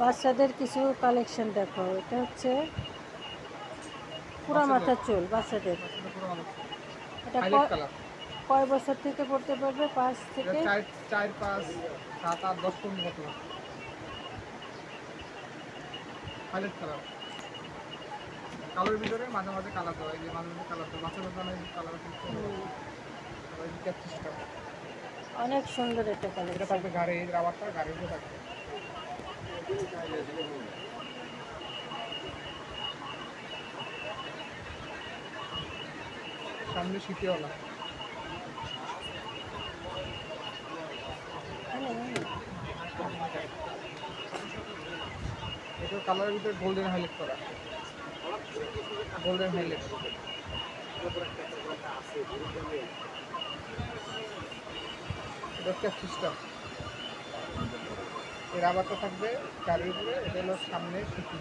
বাচ্চাদের কিছু কালেকশন দেখো, এটা হচ্ছে পুরা মাথার চুল বাচ্চাদের। পুরো ভালো এটা হাইলাইট কালার। কয় বছর থেকে পড়তে পারবে? 5 এটা থেকে 4 4 5 7 8 10 পর্যন্ত কত হাইলাইট কালার। কালোর ভিতরে মাঝে মাঝে কালার দেওয়া, এই যে মাঝে মাঝে কালার দেওয়া, বাচ্চাদের জন্য এই কালার কিন্তু অনেক সুন্দর একটা এটা কালেকশন। থাকবে ঘাড়ে, এই রাবারটা ঘাড়ের উপরে থাকবে। সামনে শীতেওয়ালা, এটা কালারের ভিতরে গোল্ডেন হাইলাইট করা, গোল্ডেন হাইলাইট। এটা ক্যাপ সিস্টেম, এই রাবারটা থাকবে গাড়ির উপরে, এটা হলো সামনে সুতি।